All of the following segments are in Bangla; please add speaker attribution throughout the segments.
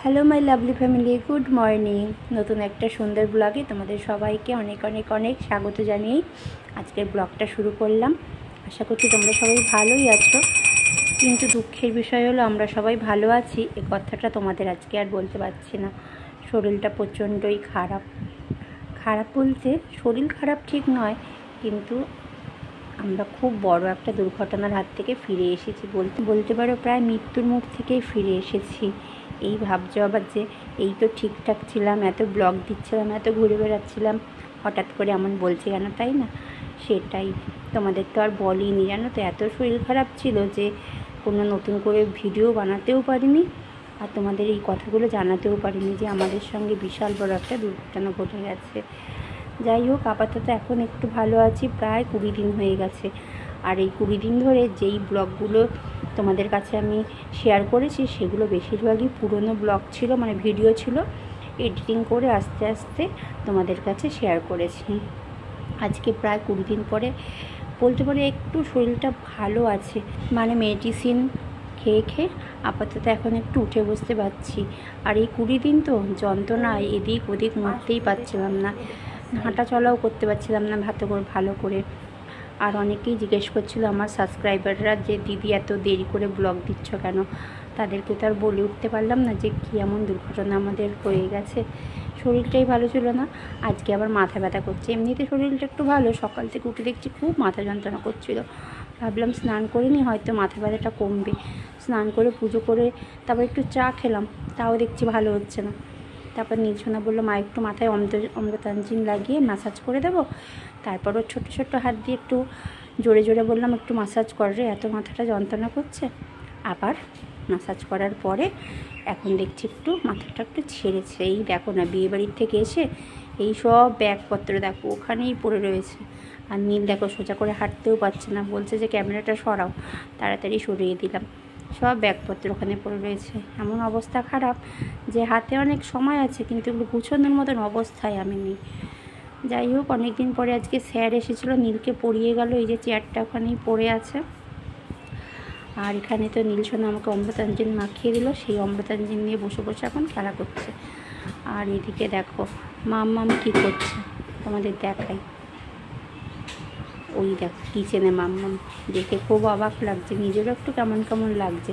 Speaker 1: Hello my lovely family, good morning. নতুন একটা সুন্দর ব্লগে তোমাদের সবাইকে অনেক অনেক অনেক স্বাগত জানিয়েই আজকের ব্লগটা শুরু করলাম। আশা করছি তোমরা সবাই ভালোই আছো, কিন্তু দুঃখের বিষয় হলো আমরা সবাই ভালো আছি এ কথাটা তোমাদের আজকে আর বলতে পারছি না। শরীরটা প্রচণ্ডই খারাপ বলতে শরীর খারাপ ঠিক নয়, কিন্তু আমরা খুব বড় একটা দুর্ঘটনার হাত থেকে ফিরে এসেছি, বলতে পারো প্রায় মৃত্যুর মুখ থেকেই ফিরে এসেছি। এই ভাবছো আবার যে এই তো ঠিকঠাক ছিলাম, এত ব্লগ দিচ্ছিলাম, এত ঘুরে বেড়াচ্ছিলাম, হঠাৎ করে এমন বলছে কেন, তাই না? সেটাই, তোমাদের তো আর বলিনি, জানো তো এত শরীর খারাপ ছিল যে কোনো নতুন করে ভিডিও বানাতেও পারিনি, আর তোমাদের এই কথাগুলো জানাতেও পারিনি যে আমাদের সঙ্গে বিশাল বড় একটা দুর্ঘটনা ঘটে গেছে। যাই হোক, আপাতত এখন একটু ভালো আছি। প্রায় 20 দিন হয়ে গেছে, আর এই 20 দিন ধরে যেই ব্লগগুলো তোমাদের কাছে আমি শেয়ার করেছি সেগুলো বেশিরভাগই পুরনো ব্লগ ছিল, মানে ভিডিও ছিল, এডিটিং করে আস্তে আস্তে তোমাদের কাছে শেয়ার করেছি। আজকে প্রায় 20 দিন পরে বলতে পারে একটু শরীরটা ভালো আছে, মানে মেডিসিন খেয়ে আপাতত এখন একটু উঠে বসতে পারছি। আর এই 20 দিন তো যন্ত্রণায় এদিক ওদিক নড়তেই পারছিলাম না, হাঁটা চলাও করতে পারছিলাম না ভালো করে। আর অনেকেই জিজ্ঞেস করছিল আমার সাবস্ক্রাইবাররা যে দিদি এত দেরি করে ব্লগ দিচ্ছ কেন। তাদেরকে তো আর বলে উঠতে পারলাম না যে কী এমন দুর্ঘটনা আমাদের হয়ে গেছে। শরীরটাই ভালো ছিল না, আজকে আবার মাথা ব্যথা করছে। এমনিতে শরীরটা একটু ভালো, সকাল থেকে উঠে দেখছি খুব মাথা যন্ত্রণা করছিল। ভাবলাম স্নান করে নিই, হয়তো মাথা ব্যথাটা কমবে। স্নান করে পুজো করে তারপর একটু চা খেলাম, তাও দেখছি ভালো হচ্ছে না। তারপর নীলসোনা বললো মা একটু মাথায় অমৃতাঞ্জিন লাগিয়ে ম্যাসাজ করে দেবো। তারপরও ছোট ছোট হাত দিয়ে একটু জোরে জোরে বললাম একটু ম্যাসাজ কর রে, এত মাথাটা যন্ত্রণা করছে। আবার ম্যাসাজ করার পরে এখন দেখছি একটু মাথাটা একটু ছেড়েছে। এই দেখো না, বিয়েবাড়ির থেকে এসে এই সব ব্যাগপত্র দেখো ওখানেই পড়ে রয়েছে। আর নীল দেখো সোজা করে হাঁটতেও পারছে না, বলছে যে ক্যামেরাটা সরাও, তাড়াতাড়ি সরিয়ে দিলাম। সব ব্যাগপত্র ওখানে পড়ে রয়েছে। এমন অবস্থা খারাপ যে হাতে অনেক সময় আছে, কিন্তু এগুলো গুছোনোর মতন অবস্থায় আমি নেই। যাই হোক, অনেক দিন পরে আজকে স্যার এসেছিলো, নীলকে পড়িয়ে গেল। এই যে চেয়ারটা ওখানেই পড়ে আছে, আর এখানে তো নীলসোনা আমাকে অমৃতাঞ্জন মাখিয়ে দিল, সেই অমৃতাঞ্জন নিয়ে বসে বসে এখন খেলা করছে। আর এদিকে দেখো মাম্মাম কী করছে তোমাদের দেখাই। ওই দেখো কিচেনে মাম্মাম, দেখে খুব অবাক লাগছে, নিজেরও একটু কেমন কেমন লাগছে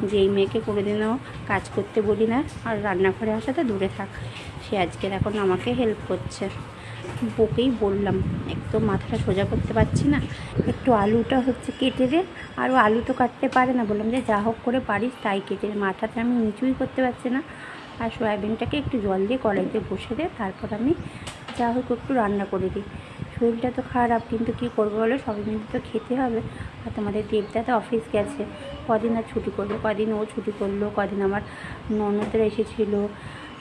Speaker 1: যে এই মেয়েকে কোনোদিনও কাজ করতে বলি না, আর রান্নাঘরে আসাতে দূরে থাক, সে আজকে এখন আমাকে হেল্প করছে। বকেই বললাম একটু মাথাটা সোজা করতে পারছি না, একটু আলুটা হচ্ছে কেটে দে। আর ও আলু তো কাটতে পারে না, বললাম যে যা হোক করে পারিস তাই কেটে দে, মাথাটা আমি নিচুই করতে পারছি না। আর সয়াবিনটাকে একটু জল দিয়ে কড়াইতে বসে দে, তারপর আমি যা হোক একটু রান্না করে দিই। শরীরটা তো খারাপ, কিন্তু কী করবো বলো, সবাই মিলে তো খেতে হবে। আর তোমাদের দেবদা তো অফিস গেছে, কদিন আর ছুটি করবে, কদিন ও ছুটি করলো, কদিন আমার ননদরা এসেছিলো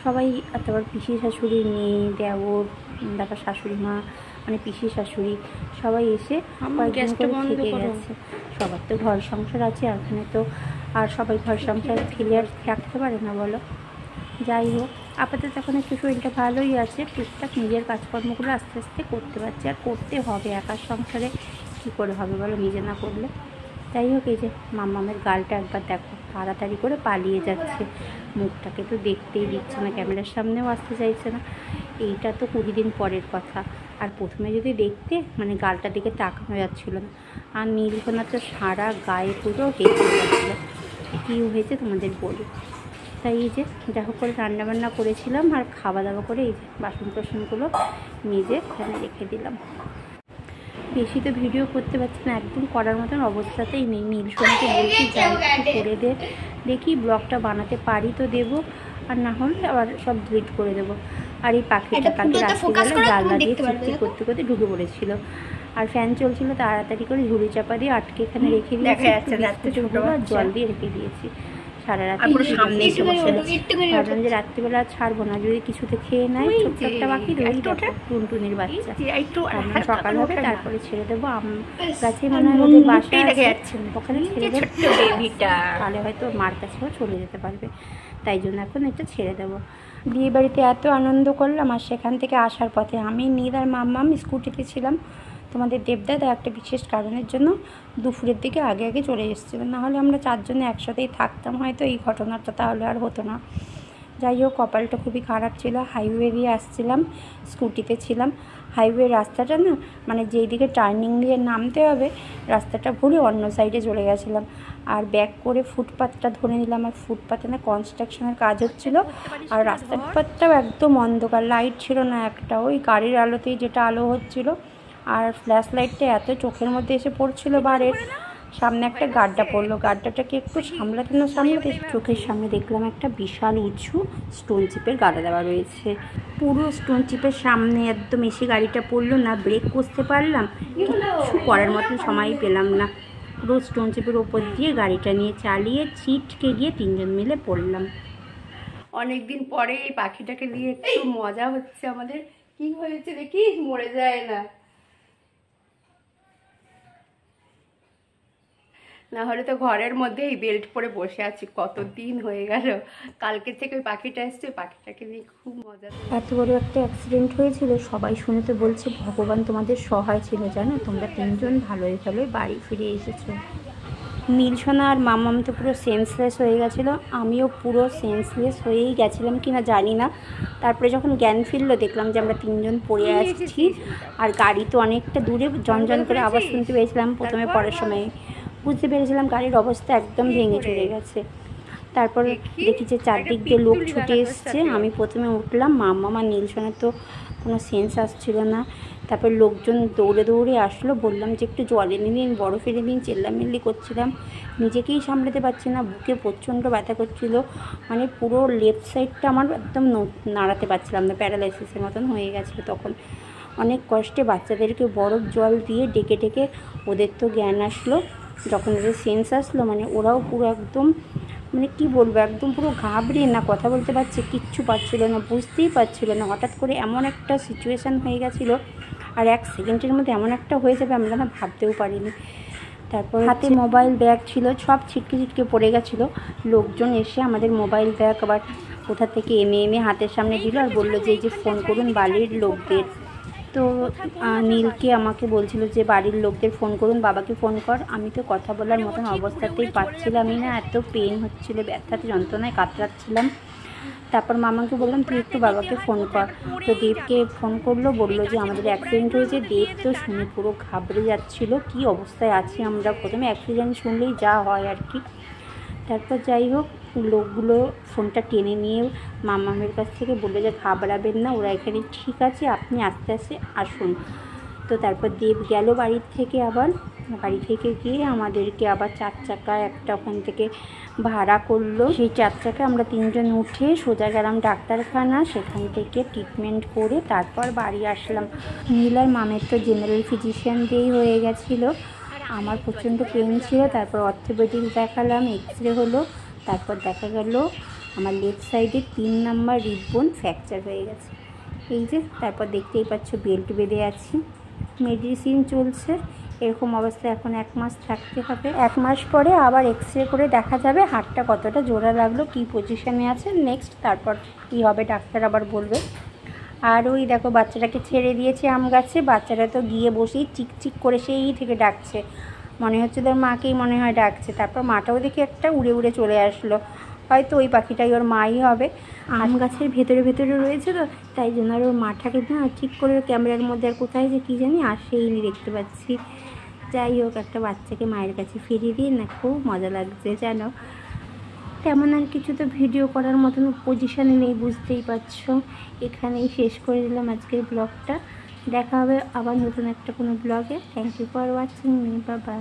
Speaker 1: সবাই। আর তারপর পিসি শাশুড়ি, মেয়ে, দেওর, তারপর শাশুড়ি মা, মানে পিসি শাশুড়ি সবাই এসে কয়েকদিন করে থেকে গেছে। সবার তো ঘর সংসার আছে, আর ওখানে তো আর সবাই ঘর সংসার ফেলে আর থাকতে পারে না বলো। যাই হোক, আপাতত এখন একটু শরীরটা ভালোই আছে, টুকটাক নিজের কাজকর্মগুলো আস্তে আস্তে করতে পারছি। আর করতে হবে, একার সংসারে কী করে হবে বলো, নিজে না করলে। যাই হোক, এই যে মাম্মামের গালটা একবার দেখো, তাড়াতাড়ি করে পালিয়ে যাচ্ছে, মুখটাকে তো দেখতেই দিচ্ছে না, ক্যামেরার সামনেও আসতে চাইছে না। এইটা তো 20 দিন পরের কথা, আর প্রথমে যদি দেখতে মানে গালটার দিকে তাকানো যাচ্ছিলো না। আর নীলসোনা তো সারা গায়ে পুরো হেঁটে যাচ্ছিলো, কী হয়েছে তোমাদের বলি। তাই এই যে যা হোক করে রান্নাবান্না করেছিলাম, আর খাওয়া দাওয়া করে এই যে বাসন টাসনগুলো নিজে এখানে রেখে দিলাম। বেশি তো ভিডিও করতে পারছি না, একদম করার মতন অবস্থাতেই নেই। নীলসোনাকে বলছি যা একটু করে দে, দেখি ব্লগটা বানাতে পারি তো দেবো, আর না হলে আবার সব ডিলিট করে দেবো। আর এই পাখিটা কালকে রাত্রিবেলা জানলা দিয়ে চিকচিক করতে করতে ঢুকে পড়েছিল, আর ফ্যান চলছিল, তাড়াতাড়ি করে ঝুড়ি চাপা দিয়ে আটকে এখানে রেখে দিয়েছি, আর জল দিয়ে রেখে দিয়েছি। সারা রাত সামনে ভাবলাম যে রাত্রিবেলা ছাড়বো না, যদি কিছুতে খেয়ে নেয় ছোট্ট একটা পাখি, টুনটুনির বাচ্চা, সকাল হবে তারপরে ছেড়ে দেবো। আম গাছে মনে হয় ওদের বাসায় যাচ্ছে, ওখানে ছেড়ে দেবো, তাহলে হয়তো মার কাছেও চলে যেতে পারবে, তাই জন্য এখন এটা ছেড়ে দেবো। বিয়ে বাড়িতে এত আনন্দ করলাম, আর সেখান থেকে আসার পথে আমি, নীল আর মাম্মাম স্কুটিতে ছিলাম। তোমাদের দেবদাদা একটা বিশেষ কারণের জন্য দুপুরের দিকে আগে আগে চলে এসেছিলো, নাহলে আমরা চারজনে একসাথেই থাকতাম, হয়তো এই ঘটনাটা তাহলে আর হতো না। যাই হোক, কপালটা খুবই খারাপ ছিল। হাইওয়ে দিয়ে আসছিলাম, স্কুটিতে ছিলাম। হাইওয়ে রাস্তাটা না, মানে যেই দিকে টার্নিং দিয়ে নামতে হবে রাস্তাটা ভুলে অন্য সাইডে চলে গেছিলাম, আর ব্যাক করে ফুটপাথটা ধরে নিলাম। আর ফুটপাথে না কনস্ট্রাকশনের কাজ হচ্ছিলো, আর রাস্তার পাথটাও একদম অন্ধকার, লাইট ছিল না একটা, ওই গাড়ির আলোতেই যেটা আলো হচ্ছিলো। আর ফ্ল্যাশ লাইটটা এত চোখের মধ্যে এসে পড়ছিল বারের, সামনে একটা গাড্ডা পড়লো, গাড্ডাটাকে একটু সামলাতে না সামলাতে চোখের সামনে দেখলাম একটা বিশাল উঁচু স্টোন চিপের গাড়া দেওয়া রয়েছে। পুরো স্টোন চিপের সামনে একদম এসে গাড়িটা পড়লো, না ব্রেক করতে পারলাম, কিছু করার মতন সময় পেলাম না। পুরো স্টোন চিপের ওপর দিয়ে গাড়িটা নিয়ে চালিয়ে ছিটকে গিয়ে 3 জন মিলে পড়লাম।
Speaker 2: অনেকদিন পরে এই পাখিটাকে নিয়ে একটু মজা হচ্ছে আমাদের। কি হয়েছে দেখিস, মরে যায় না, না হলে তো ঘরের মধ্যে এই বেল্ট পরে বসে আছি, কতদিন হয়ে গেল। কালকে থেকে ওই পাখিটা এসছে, পাখিটাকে নিয়ে খুব মজা।
Speaker 1: এত বড় একটা অ্যাক্সিডেন্ট হয়েছিল, সবাই শুনে তো বলছে ভগবান তোমাদের সহায় ছিল, জানো তোমরা 3 জন ভালোই ভালোই বাড়ি ফিরে এসেছো। নীলসোনা আর মামাম তো পুরো সেন্সলেস হয়ে গেছিলো, আমিও পুরো সেন্সলেস হয়েই গেছিলাম কিনা জানি না। তারপরে যখন জ্ঞান ফিরলো দেখলাম যে আমরা 3 জন পড়ে আসছি, আর গাড়ি তো অনেকটা দূরে, ঝনঝন করে আওয়াজ শুনতে পেয়েছিলাম। প্রথমে পড়ার সময় বুঝতে পেরেছিলাম গাড়ির অবস্থা একদম ভেঙে চলে গেছে। তারপর দেখি যে চারদিক দিয়ে লোক ছুটে এসছে। আমি প্রথমে উঠলাম, মাম্মা আর নীলসোনার তো কোনো সেন্স আসছিল না। তারপর লোকজন দৌড়ে দৌড়ে আসলো, বললাম যে একটু জল এনে দিন, বরফ এনে দিন, চেল্লামিল্লি করছিলাম, নিজেকেই সামলাতে পারছি না, বুকে প্রচণ্ড ব্যথা করছিল, মানে পুরো লেফট সাইডটা আমার একদম নাড়াতে পারছিলাম না, প্যারালাইসিসের মতন হয়ে গেছিলো। তখন অনেক কষ্টে বাচ্চাদেরকে বরফ জল দিয়ে ডেকে ডেকে, ওদের তো জ্ঞান আসলো, যখন ওদের সেন্স আসলো মানে ওরাও পুরো একদম, মানে কি বলবো, একদম পুরো ঘাবড়ে, না কথা বলতে পারছে, কিচ্ছু পারছিল না, বুঝতেই পারছিল না। হঠাৎ করে এমন একটা সিচুয়েশান হয়ে গেছিলো, আর 1 সেকেন্ডের মধ্যে এমন একটা হয়ে যাবে আমরা না ভাবতেও পারিনি। তারপর হাতে মোবাইল ব্যাগ ছিল, সব ছিটকে ছিটকে পড়ে গেছিলো। লোকজন এসে আমাদের মোবাইল ব্যাগ আবার কোথা থেকে এমে হাতের সামনে দিল, আর বললো যে এই যে ফোন করুন বাড়ির লোকদের। তো নীলকে আমাকে বলছিল যে বাড়ির লোকদের ফোন করুন, বাবাকে ফোন কর। আমি তো কথা বলার মতন অবস্থাতেই পাচ্ছিলামই না, এত পেন হচ্ছিল, ব্যথাতে যন্ত্রণায় কাতরাচ্ছিলাম। তারপর মামাকে বললাম তুই একটু বাবাকে ফোন কর। তো দেবকে ফোন করলো, বললো যে আমাদের অ্যাক্সিডেন্ট হয়েছে। দেব তো শুনে পুরো ঘাবড়ে যাচ্ছিলো, কি অবস্থায় আছি আমরা। প্রথমে অ্যাক্সিডেন্ট শুনলেই যা হয় আর কি। তারপর যাই হোক, লোকগুলো ফোনটা টেনে নিয়ে মামামের কাছ থেকে বললো যে ঘাবড়াবেন না, ওরা এখানে ঠিক আছে, আপনি আস্তে আস্তে আসুন। তো তারপর দেব গেল বাড়ির থেকে, আবার বাড়ি থেকে গিয়ে আমাদেরকে আবার 4 চাকা একটা ওখান থেকে ভাড়া করলো। সেই 4 চাকা আমরা 3 জন উঠে সোজা গেলাম ডাক্তারখানা, সেখান থেকে ট্রিটমেন্ট করে তারপর বাড়ি আসলাম। নীল আর মামের তো জেনারেল ফিজিশিয়ান দিয়েই হয়ে গেছিলো, আমার প্রচণ্ড পেন ছিল। তারপর অর্থোপেডিক দেখালাম, এক্সরে হলো, তারপর দেখা গেল আমার লেফট সাইডে 3 নাম্বার রিববোন ফ্র্যাকচার হয়ে গেছে। এই যে তারপর দেখতেই পাচ্ছ বেল্ট বেঁধে আছি, মেডিসিন চলছে। এরকম অবস্থায় এখন 1 মাস থাকতে হবে। 1 মাস পরে আবার এক্সরে করে দেখা যাবে হাতটা কতটা জোড়া লাগলো, কী পজিশানে আছে নেক্সট, তারপর কী হবে ডাক্তার আবার বলবে। আর ওই দেখো বাচ্চাটাকে ছেড়ে দিয়েছে আম গাছে, বাচ্চাটা তো গিয়ে বসেই চিকচিক করে সেই থেকে ডাকছে, মনে হচ্ছে তোর মাকেই মনে হয় ডাকছে। তারপর মাটাও দেখি একটা উড়ে উড়ে চলে আসলো, হয়তো ওই পাখিটাই ওর মাই হবে। আম গাছের ভেতরে ভেতরে রয়েছে তো, তাই জন্য আর ওর মাটাকে না ঠিক করে ক্যামেরার মধ্যে আর কোথায় যে কী জানি আসেইনি, দেখতে পাচ্ছি। যাই হোক, একটা বাচ্চাকে মায়ের কাছে ফিরিয়ে দিয়ে না খুব মজা লাগছে জানো। তেমন আর কিছু তো ভিডিও করার মতন পজিশানে নেই, বুঝতেই পারছো। এখানেই শেষ করে দিলাম আজকের ব্লগটা। দেখা হবে আবার নতুন একটা কোনো ব্লগে। Thank you for watching me, bye by.